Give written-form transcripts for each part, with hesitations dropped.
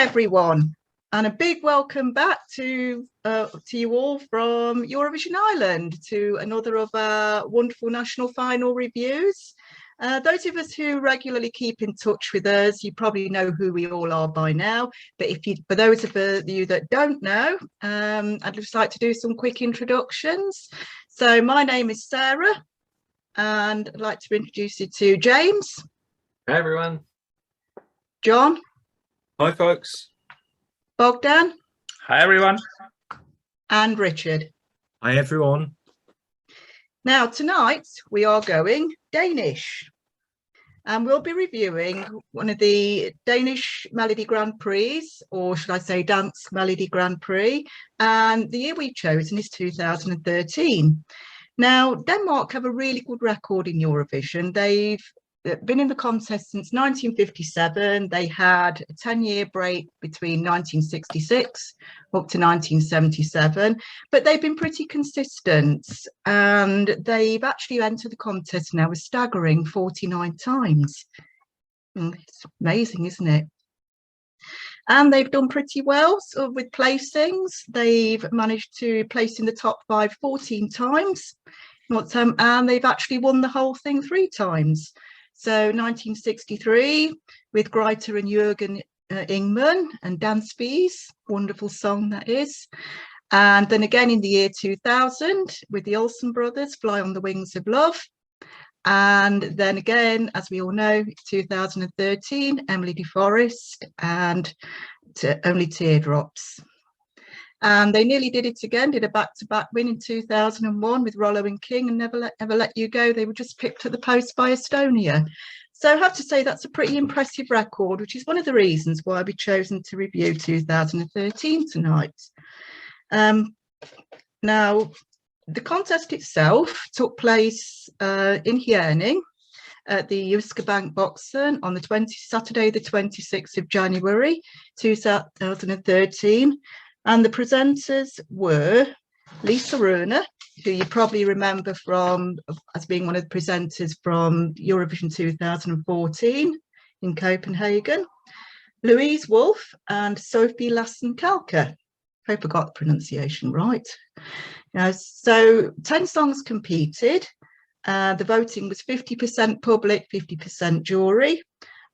everyone, and a big welcome back to you all from Eurovision Ireland to another of our wonderful national final reviews. Those of us who regularly keep in touch with us, you probably know who we all are by now. But for those of you that don't know, I'd just like to do some quick introductions. So my name is Sarah, and I'd like to introduce you to James. Hi, everyone. John. Hi, folks. Bogdan. Hi, everyone. And Richard. Hi, everyone. Now, tonight we are going Danish, and we'll be reviewing one of the Danish Melodi Grand Prix, or should I say Dansk Melodi Grand Prix, and the year we've chosen is 2013. Now, Denmark have a really good record in Eurovision. They've been in the contest since 1957. They had a 10-year break between 1966 up to 1977, but they've been pretty consistent, and they've actually entered the contest now a staggering 49 times. It's amazing, isn't it? And they've done pretty well with placings. They've managed to place in the top 5 14 times, and they've actually won the whole thing 3 times. So 1963 with Greta and Jürgen Ingman and Dansk, wonderful song that is. And then again in the year 2000 with the Olsen brothers, Fly on the Wings of Love. And then again, as we all know, 2013, Emily de Forest and Only Teardrops. And they nearly did it again, did a back-to-back win in 2001 with Rollo and King and Never Let You Go. They were just picked at the post by Estonia. So I have to say that's a pretty impressive record, which is one of the reasons why we've chosen to review 2013 tonight. Now, the contest itself took place in Herning at the Jyske Bank Boxen on Saturday, the 26th of January, 2013. And the presenters were Lisa Rune, who you probably remember as being one of the presenters from Eurovision 2014 in Copenhagen, Louise Wolff and Sophie Lassen-Kalke. Hope I got the pronunciation right. So 10 songs competed. The voting was 50% public, 50% jury.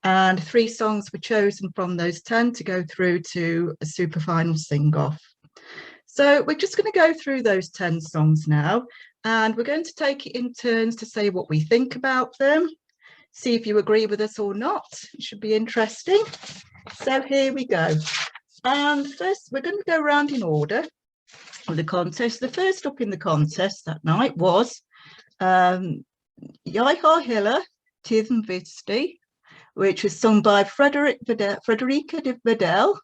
And 3 songs were chosen from those 10 to go through to a super final sing-off. So we're just going to go through those 10 songs now, and we're going to take it in turns to say what we think about them, see if you agree with us or not. It should be interesting. So here we go. And first, we're going to go around in order of the contest. The first up in the contest that night was Jeg har Helle Tiden Visti, which was sung by Frederica de Verdel.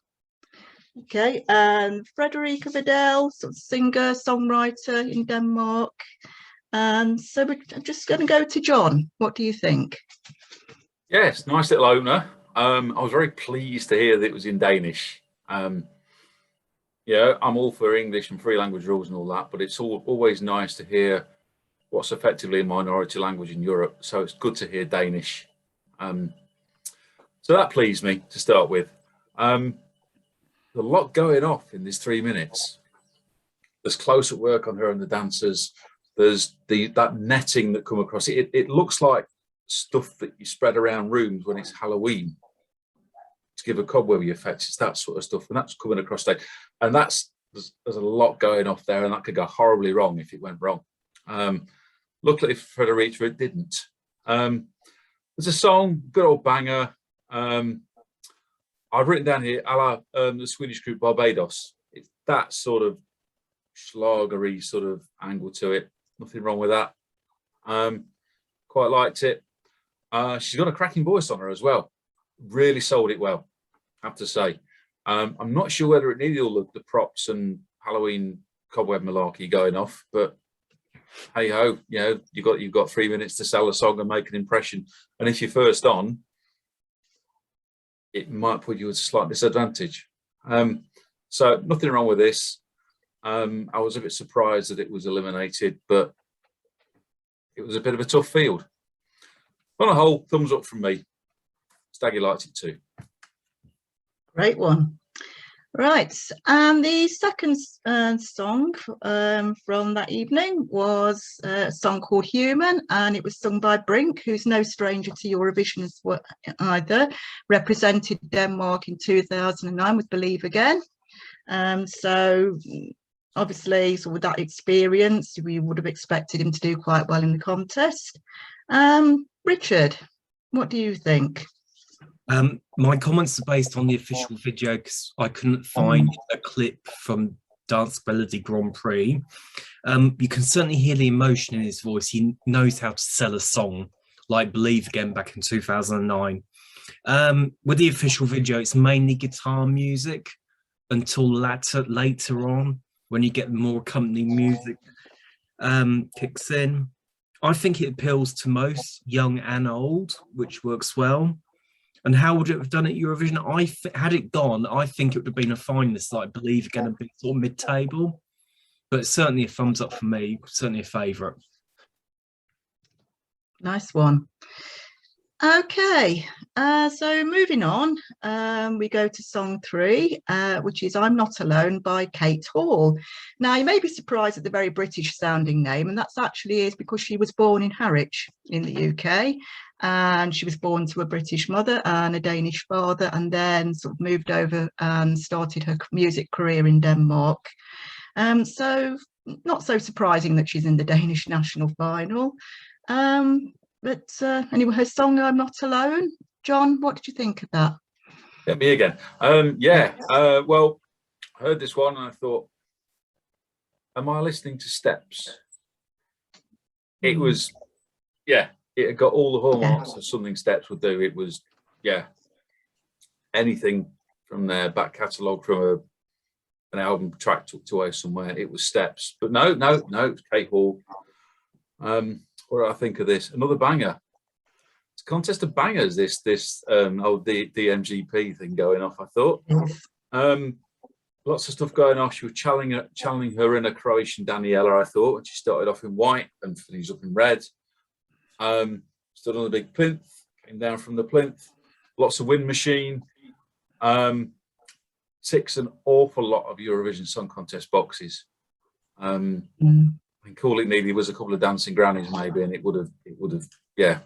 Okay, and Frederica Verdel, singer, songwriter in Denmark. And so we're just going to go to John. What do you think? Yes, nice little opener. I was very pleased to hear that it was in Danish. Yeah, I'm all for English and free language rules and all that, but it's always nice to hear what's effectively a minority language in Europe. So it's good to hear Danish. So that pleased me to start with. There's a lot going off in these 3 minutes. There's close-up work on her and the dancers. There's that netting that come across it. It looks like stuff that you spread around rooms when it's Halloween to give a cobwebby effect. It's that sort of stuff, and that's coming across stage. And there's a lot going off there, and that could go horribly wrong if it went wrong. Luckily for Frederica, it didn't. There's a song, good old banger. I've written down here, a la the Swedish group Barbados. It's that sort of schlagery sort of angle to it. Nothing wrong with that. Quite liked it. She's got a cracking voice on her as well. Really sold it well, I have to say. I'm not sure whether it needed all the props and Halloween cobweb malarkey going off, but hey ho, you know, you've got 3 minutes to sell a song and make an impression. And if you're first on, it might put you at a slight disadvantage. So nothing wrong with this. I was a bit surprised that it was eliminated, but it was a bit of a tough field. On a whole, thumbs up from me. Staggy liked it too. Great one. Right, and the second song from that evening was a song called Human, and it was sung by Brink, who's no stranger to Eurovision as well, either, represented Denmark in 2009 with Believe Again. So obviously, so with that experience, we would have expected him to do quite well in the contest. Richard, what do you think? My comments are based on the official video because I couldn't find a clip from Dansk Melodi Grand Prix. You can certainly hear the emotion in his voice. He knows how to sell a song, like Believe Again back in 2009. With the official video, it's mainly guitar music until later on, when you get more accompanying music kicks in. I think it appeals to most, young and old, which works well. And how would it have done at Eurovision? Had it gone, I think it would have been a finalist, like Believe Again, and been sort of mid-table. But certainly a thumbs up for me, certainly a favourite. Nice one. Okay, so moving on, we go to song 3, which is I'm Not Alone by Kate Hall. Now, you may be surprised at the very British sounding name, and that's actually is because she was born in Harwich in the UK, and she was born to a British mother and a Danish father, and then sort of moved over and started her music career in Denmark. So not so surprising that she's in the Danish national final. But anyway, her song I'm Not Alone. John, what did you think of that? Yeah, me again. Well, I heard this one and I thought, am I listening to Steps? It was, yeah, it had got all the hallmarks of something Steps would do. It was, yeah, anything from their back catalogue, from an album track tucked away somewhere. It was Steps. But no, it's Kate Hall. What do I think of this? Another banger. It's a contest of bangers. The DMGP thing going off. I thought. Lots of stuff going off. She was channeling her inner Croatian Daniela. I thought, and she started off in white and finished up in red. Stood on the big plinth. Came down from the plinth. Lots of wind machine. Ticks an awful lot of Eurovision Song Contest boxes. And Call It Needy was a couple of dancing grannies maybe, and it would have, yeah.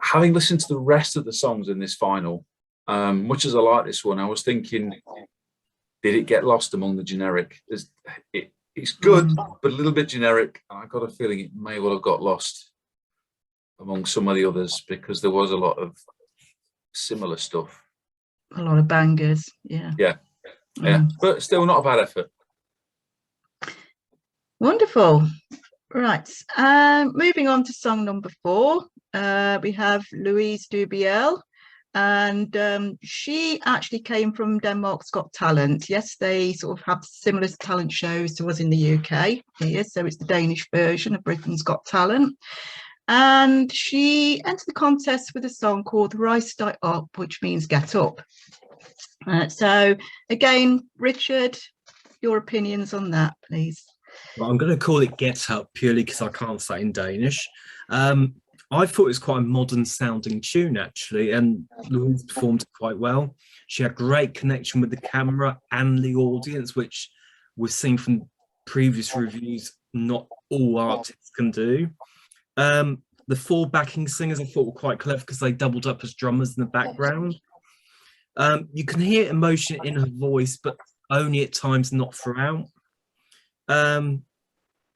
Having listened to the rest of the songs in this final, much as I like this one, I was thinking, did it get lost among the generic? It's good, but a little bit generic, and I got a feeling it may well have got lost among some of the others because there was a lot of similar stuff. A lot of bangers, yeah. Yeah, but still not a bad effort. Wonderful. Right, moving on to song number 4, we have Louise Dubiel, and she actually came from Denmark's Got Talent. Yes, they sort of have similar talent shows to us in the UK here, so it's the Danish version of Britain's Got Talent. And she entered the contest with a song called Rise Die Up, which means get up. So again, Richard, your opinions on that, please. Well, I'm going to call it Get Up purely because I can't say in Danish. I thought it was quite a modern sounding tune actually, and Louise performed it quite well. She had great connection with the camera and the audience, which we've seen from previous reviews not all artists can do. The 4 backing singers I thought were quite clever because they doubled up as drummers in the background. You can hear emotion in her voice, but only at times, not throughout.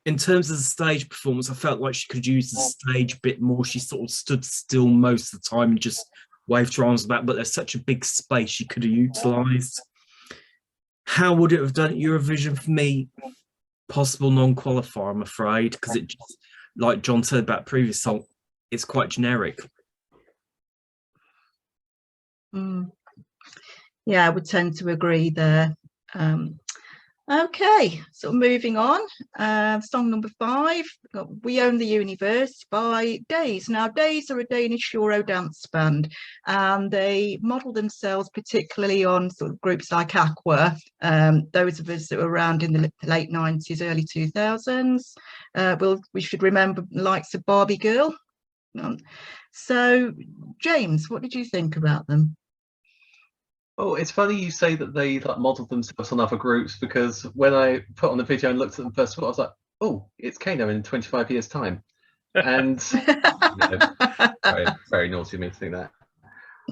In terms of the stage performance, I felt like she could use the stage a bit more. She sort of stood still most of the time and just waved her arms about, but there's such a big space she could have utilised. How would it have done at Eurovision for me? Possible non-qualifier, I'm afraid, because it just, like John said about previous song, it's quite generic. Yeah, I would tend to agree there. Okay, so moving on, song number 5, We Own the Universe by Days. Now, Days are a Danish Euro dance band, and they model themselves particularly on sort of groups like Aqua, those of us that were around in the late 90s, early 2000s. We should remember the likes of Barbie Girl, So, James, what did you think about them? Oh, it's funny you say that they like modelled themselves on other groups, because when I put on the video and looked at them first of all, I was like, oh, it's Kano in 25 years' time. And very, very naughty of me to think that.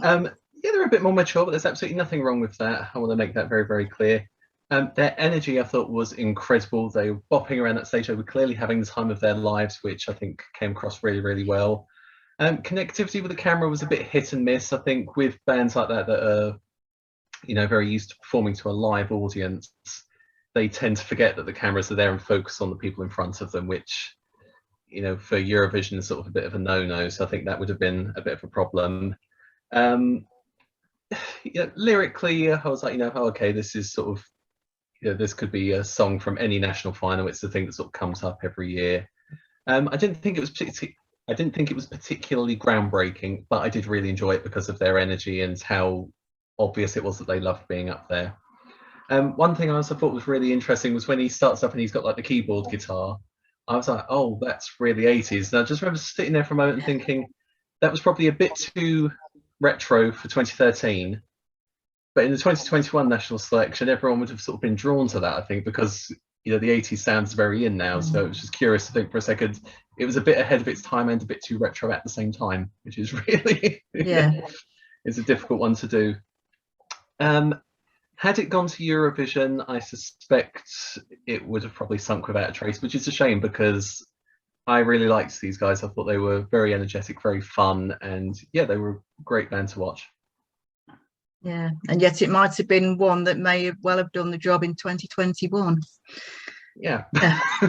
Yeah, they're a bit more mature, but there's absolutely nothing wrong with that. I want to make that very, very clear. Their energy, I thought, was incredible. They were bopping around that stage. They were clearly having the time of their lives, which I think came across really, really well. Connectivity with the camera was a bit hit and miss. I think with bands like that are, very used to performing to a live audience, they tend to forget that the cameras are there and focus on the people in front of them, which, for Eurovision is sort of a bit of a no-no. So I think that would have been a bit of a problem. Lyrically, I was like, oh, okay, this is sort of, this could be a song from any national final. It's the thing that sort of comes up every year. I didn't think it was particularly groundbreaking, but I did really enjoy it because of their energy and how obvious it was that they loved being up there. One thing I also thought was really interesting was when he starts up and he's got like the keyboard guitar. I was like, oh, that's really 80s. And I just remember sitting there for a moment and thinking that was probably a bit too retro for 2013. But in the 2021 national selection, everyone would have sort of been drawn to that, I think, because the 80s sounds very in now. So it was just curious to think for a second. It was a bit ahead of its time and a bit too retro at the same time, which is really it's a difficult one to do. Had it gone to Eurovision, I suspect it would have probably sunk without a trace, which is a shame because I really liked these guys. I thought they were very energetic, very fun, and yeah, they were a great band to watch. Yeah, and yet it might have been one that may well have done the job in 2021. Yeah.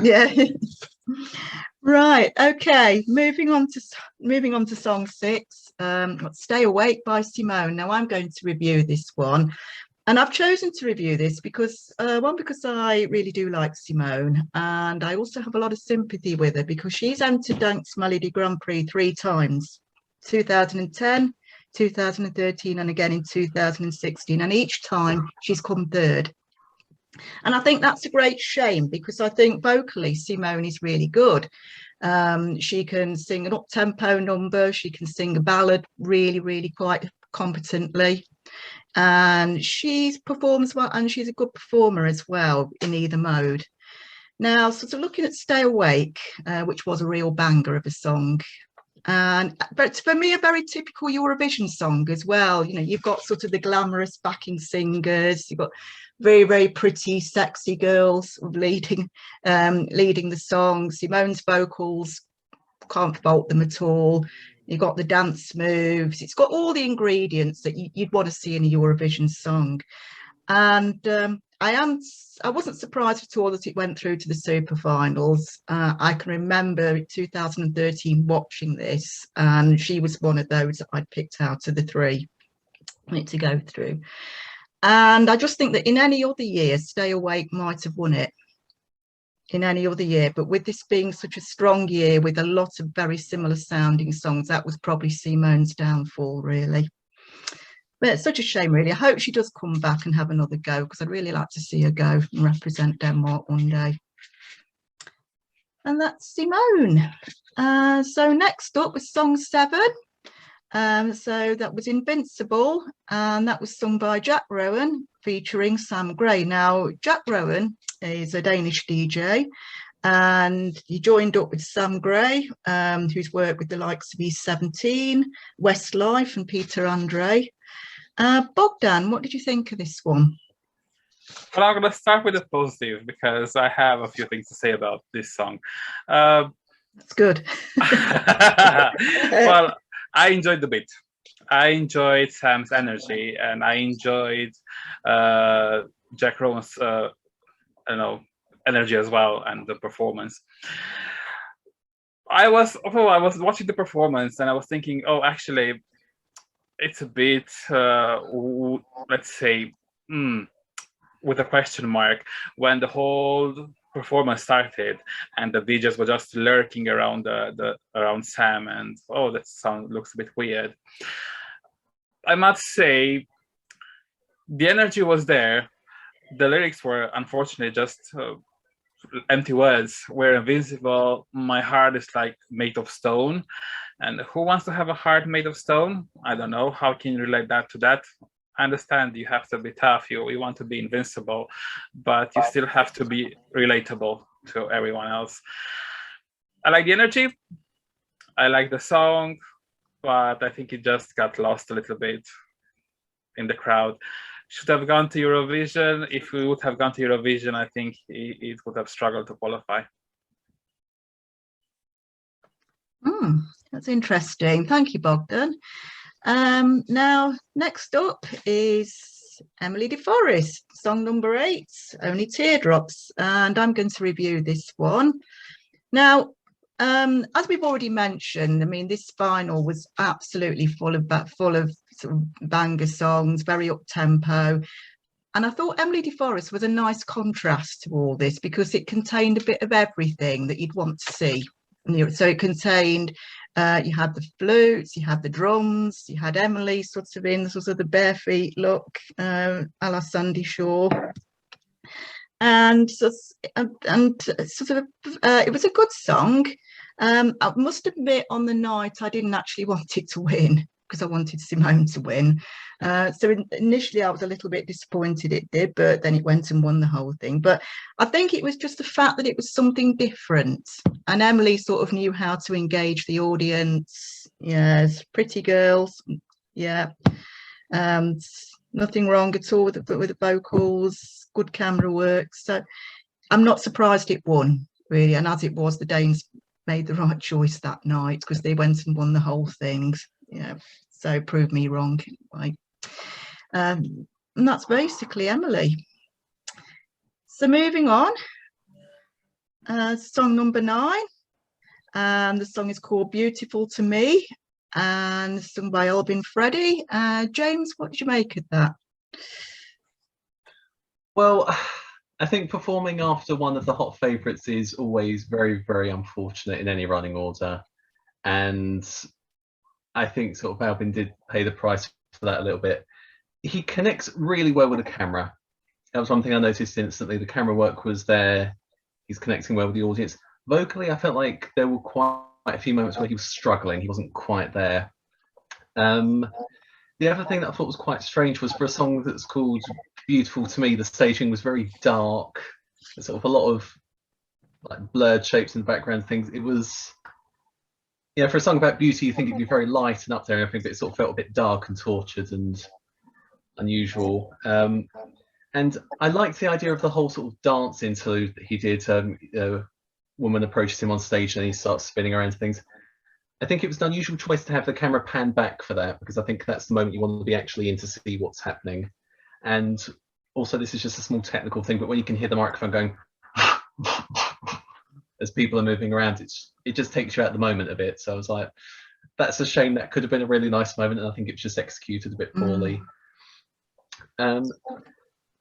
Yeah. Right. Okay. Moving on to song 6. Stay Awake by Simone. Now I'm going to review this one. And I've chosen to review this because because I really do like Simone, and I also have a lot of sympathy with her because she's entered Dansk Melodi Grand Prix 3 times, 2010, 2013, and again in 2016, and each time she's come third. And I think that's a great shame because I think vocally Simone is really good. She can sing an up-tempo number, she can sing a ballad really, really quite competently. And she performs well, and she's a good performer as well in either mode. Now, sort of looking at Stay Awake, which was a real banger of a song, but for me a very typical Eurovision song as well. You've got sort of the glamorous backing singers, you've got very, very pretty, sexy girls leading the song. Simone's vocals, can't fault them at all. You've got the dance moves. It's got all the ingredients that you'd want to see in a Eurovision song. And I wasn't surprised at all that it went through to the super finals. I can remember 2013 watching this, and she was one of those that I'd picked out of the 3 to go through. And I just think that in any other year, Stay Awake might have won it. In any other year, but with this being such a strong year with a lot of very similar sounding songs, that was probably Simone's downfall, really. But it's such a shame, really. I hope she does come back and have another go, because I'd really like to see her go and represent Denmark one day. And that's Simone. So next up was song 7. So that was Invincible, and that was sung by Jack Rowan featuring Sam Gray. Now, Jack Rowan is a Danish DJ, and he joined up with Sam Gray, who's worked with the likes of E17, Westlife and Peter Andre. Bogdan, what did you think of this one? Well, I'm going to start with the positive because I have a few things to say about this song. That's good. Well, I enjoyed the beat. I enjoyed Sam's energy, and I enjoyed Jack Rowan's, energy as well, and the performance. I was watching the performance, and I was thinking, oh, actually, it's a bit, let's say, with a question mark when the whole performance started and the DJs were just lurking around around Sam, and oh, that sound looks a bit weird. I must say the energy was there. The lyrics were unfortunately just empty words. We're invincible. My heart is like made of stone. And who wants to have a heart made of stone? I don't know. How can you relate that to that? I understand you have to be tough. You want to be invincible, but you still have to be relatable to everyone else. I like the energy. I like the song, but I think it just got lost a little bit in the crowd. Should have gone to Eurovision. If we would have gone to Eurovision, I think it would have struggled to qualify. That's interesting. Thank you, Bogdan. Now, next up is Emily de Forest, song number 8, Only Teardrops, and I'm going to review this one. Now, as we've already mentioned, I mean, this final was absolutely full of sort of banger songs, very up tempo. And I thought Emily de Forest was a nice contrast to all this because it contained a bit of everything that you'd want to see. So it contained, you had the flutes, you had the drums, you had Emily sort of in sort of the bare feet look, a la Sandy Shaw. And sort of, it was a good song. I must admit, on the night, I didn't actually want it to win because I wanted Simone to win. So initially, I was a little bit disappointed it did, but then it went and won the whole thing. But I think it was just the fact that it was something different. And Emily sort of knew how to engage the audience. Yes, pretty girls. Yeah. Nothing wrong at all with the vocals, good camera work. So I'm not surprised it won, really. And as it was, the Danes made the right choice that night because they went and won the whole thing. Yeah, so prove me wrong. Anyway. And that's basically Emily. So moving on, song number 9. The song is called Beautiful to Me and sung by Albin Freddie. James, what did you make of that? Well, I think performing after one of the hot favourites is always very, very unfortunate in any running order. And I think sort of Albin did pay the price for that a little bit. He connects really well with the camera. That was one thing I noticed instantly. The camera work was there. He's connecting well with the audience. Vocally, I felt like there were quite a few moments where he was struggling. He wasn't quite there. The other thing that I thought was quite strange was for a song that's called Beautiful to Me, the staging was very dark. There's sort of a lot of like blurred shapes in the background, things. It was, yeah, for a song about beauty, you think it'd be very light and up there and everything, but it sort of felt a bit dark and tortured and unusual. And I liked the idea of the whole sort of dance interlude that he did. A woman approaches him on stage and he starts spinning around things. I think it was an unusual choice to have the camera pan back for that, because I think that's the moment you want to be actually in to see what's happening. And also, this is just a small technical thing, but when you can hear the microphone going as people are moving around, it just takes you out of the moment a bit. So I was like, that's a shame. That could have been a really nice moment, and I think it was just executed a bit poorly.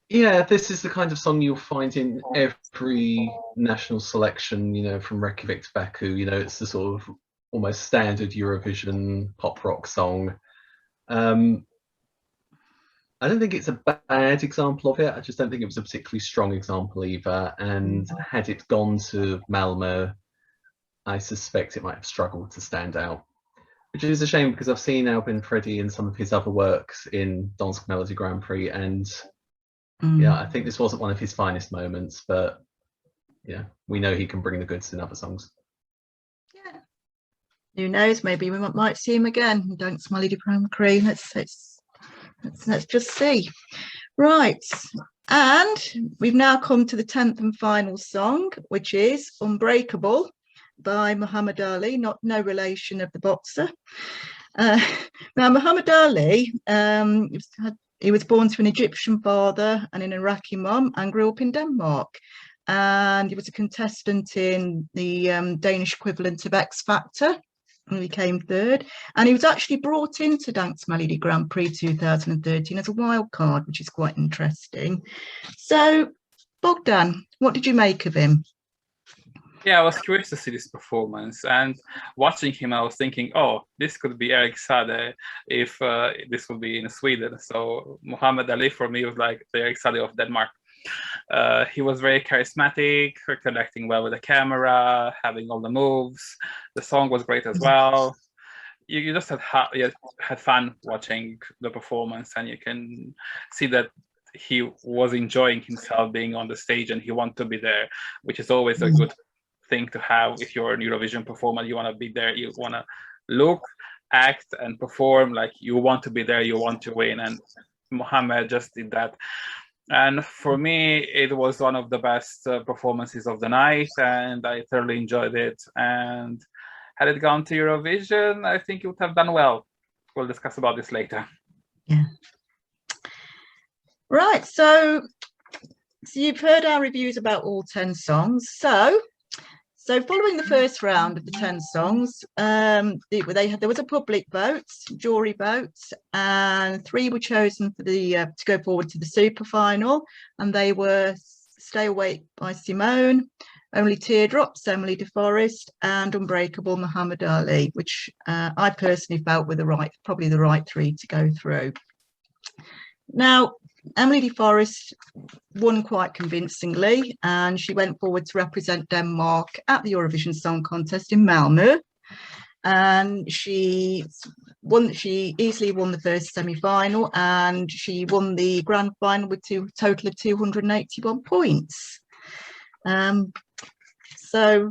Yeah, this is the kind of song you'll find in every national selection, you know, from Reykjavik to Baku. You know, it's the sort of almost standard Eurovision pop rock song. I don't think it's a bad example of it. I just don't think it was a particularly strong example either. And had it gone to Malmö, I suspect it might have struggled to stand out, which is a shame because I've seen Albin Freddie in some of his other works in Dansk Melodi Grand Prix, and yeah, I think this wasn't one of his finest moments, but yeah, we know he can bring the goods in other songs. Yeah, who knows? Maybe we might see him again. Don't Melodi Grand Prix. Let's just see. Right, and we've now come to the 10th and final song, which is Unbreakable by Muhammad Ali, no relation of the boxer. Now, Muhammad Ali, he was born to an Egyptian father and an Iraqi mum, and grew up in Denmark. And he was a contestant in the Danish equivalent of X Factor, and he came 3rd. And he was actually brought into Dansk Melodi Grand Prix 2013 as a wild card, which is quite interesting. So, Bogdan, what did you make of him? Yeah, I was curious to see this performance, and watching him, I was thinking, oh, this could be Erik Saade if this would be in Sweden. So Muhammad Ali for me was like the Erik Saade of Denmark. He was very charismatic, connecting well with the camera, having all the moves. The song was great as well. You just you had fun watching the performance, and you can see that he was enjoying himself being on the stage, and he wanted to be there, which is always a good thing to have if you're an Eurovision performer. You want to be there, you want to look, act, and perform like you want to be there, you want to win, and Mohammed just did that. And for me, it was one of the best performances of the night, and I thoroughly enjoyed it. And had it gone to Eurovision, I think it would have done well. We'll discuss about this later. Yeah. Right, so you've heard our reviews about all 10 songs. So following the first round of the 10 songs, there was a public vote, jury vote, and 3 were chosen for the to go forward to the super final, and they were Stay Awake by Simone, Only Teardrops, Emily de Forest, and Unbreakable, Muhammad Ali, which I personally felt were probably the right 3 to go through. Now, Emily de Forest won quite convincingly, and she went forward to represent Denmark at the Eurovision Song Contest in Malmö. And she easily won the first semi-final, and she won the grand final with a total of 281 points. So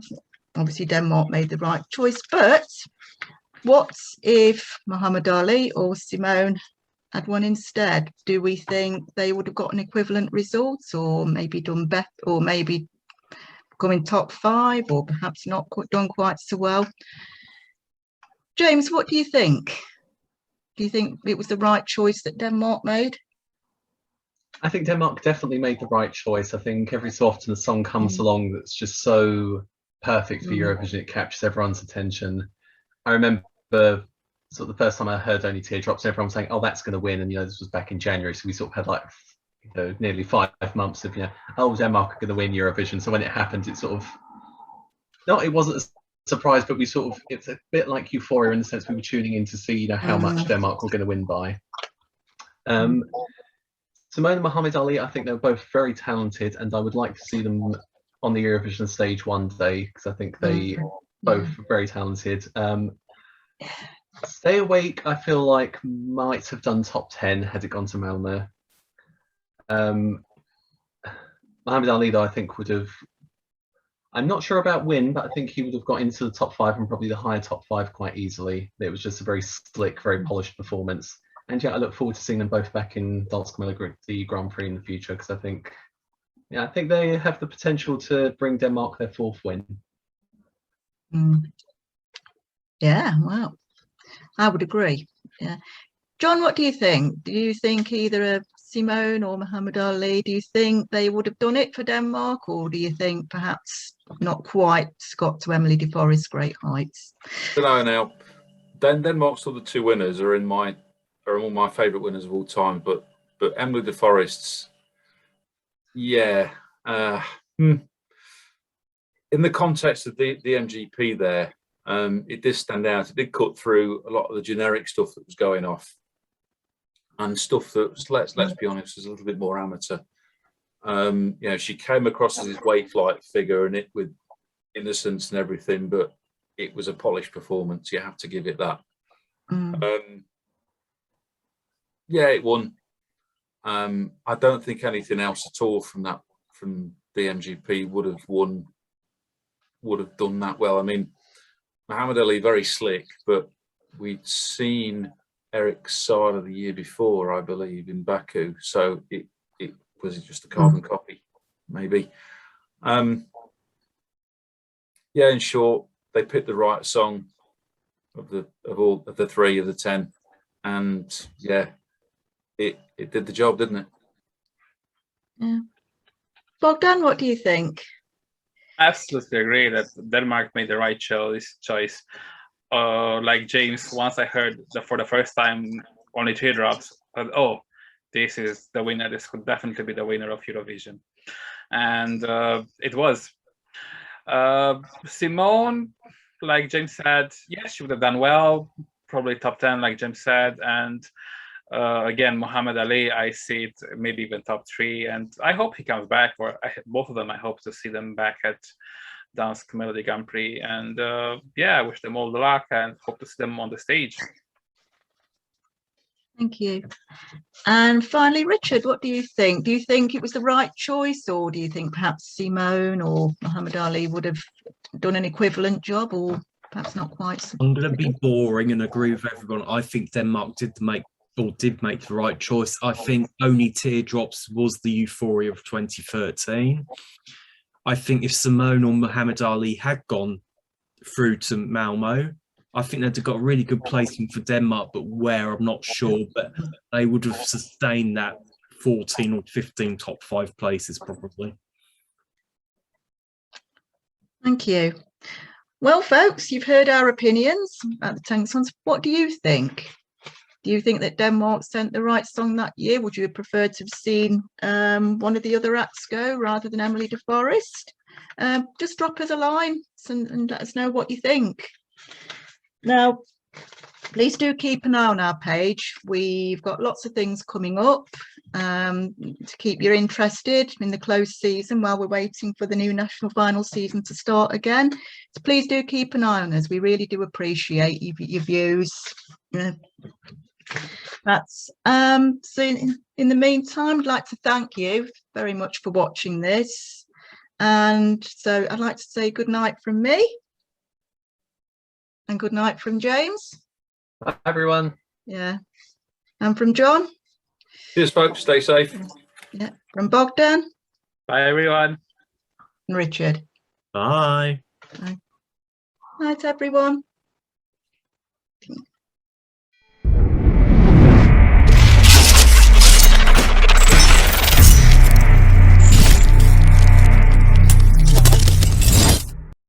obviously Denmark made the right choice, but what if Muhammad Ali or Simone had won instead? Do we think they would have gotten equivalent results, or maybe done better, or maybe come in top 5, or perhaps not done quite so well? James, what do you think? Do you think it was the right choice that Denmark made? I think Denmark definitely made the right choice. I think every so often a song comes along that's just so perfect for Eurovision, it captures everyone's attention. I remember sort of the first time I heard Only Teardrops, everyone was saying, oh, that's going to win. And, this was back in January. So we sort of had like, nearly 5 months of, oh, Denmark are going to win Eurovision. So when it happened, it sort of, no, it wasn't a surprise, but we sort of, it's a bit like Euphoria in the sense we were tuning in to see, how much Denmark were going to win by. Simone and Muhammad Ali, I think they're both very talented, and I would like to see them on the Eurovision stage one day, because I think they both are very talented. Stay Awake, I feel like might have done top 10 had it gone to Malmö. Muhammad Ali, though, I think would have, I'm not sure about win, but I think he would have got into the top 5 and probably the higher top 5 quite easily. It was just a very slick, very polished performance. And yeah, I look forward to seeing them both back in Dansk Melodi, the Grand Prix in the future, because I think they have the potential to bring Denmark their 4th win. Yeah, wow. I would agree. Yeah, John, what do you think? Do you think either Simone or Muhammad Ali, do you think they would have done it for Denmark, or do you think perhaps not quite got to Emily de Forest's great heights? I don't know now. Denmark's other 2 winners are all my favourite winners of all time, but Emily de Forest's, yeah. In the context of the MGP there, it did stand out. It did cut through a lot of the generic stuff that was going off, and stuff that was, let's be honest, was a little bit more amateur. She came across as this waif-like figure, and it with innocence and everything, but it was a polished performance. You have to give it that. Yeah, it won. I don't think anything else at all from the MGP would have done that well. I mean, Muhammad Ali, very slick, but we'd seen Eric Saade the year before, I believe, in Baku, so it was just a carbon copy, maybe. Yeah, in short, they picked the right song of the 3 of the 10, and yeah, it did the job, didn't it? Yeah. Bogdan, what do you think? Absolutely agree that Denmark made the right choice. Like James, once I heard for the first time Only Teardrops, I thought, oh, this is the winner. This could definitely be the winner of Eurovision. And it was. Simone, like James said, yes, she would have done well, probably top 10, like James said. And Again, Muhammad Ali, I see it maybe even top 3, and I hope he comes back. Or both of them, I hope to see them back at Dansk Melodi Grand Prix. And yeah, I wish them all the luck and hope to see them on the stage. Thank you. And finally, Richard, what do you think? Do you think it was the right choice, or do you think perhaps Simone or Muhammad Ali would have done an equivalent job, or perhaps not quite? I'm going to be boring and agree with everyone. I think Denmark did make the right choice. I think Only Teardrops was the euphoria of 2013. I think if Simone or Muhammad Ali had gone through to Malmo, I think they'd have got a really good placement for Denmark, but where, I'm not sure. But they would have sustained that 14 or 15 top 5 places probably. Thank you. Well, folks, you've heard our opinions about the Tank songs. What do you think? Do you think that Denmark sent the right song that year? Would you have preferred to have seen one of the other acts go rather than Emily de Forest? Just drop us a line and let us know what you think. Now, please do keep an eye on our page. We've got lots of things coming up to keep you interested in the close season while we're waiting for the new national final season to start again. So please do keep an eye on us. We really do appreciate your views. That's so in the meantime, I'd like to thank you very much for watching this. And so I'd like to say good night from me. And good night from James. Bye, everyone. Yeah. And from John. Cheers, folks. Stay safe. Yeah. From Bogdan. Bye, everyone. And Richard. Bye. Bye. Night, everyone.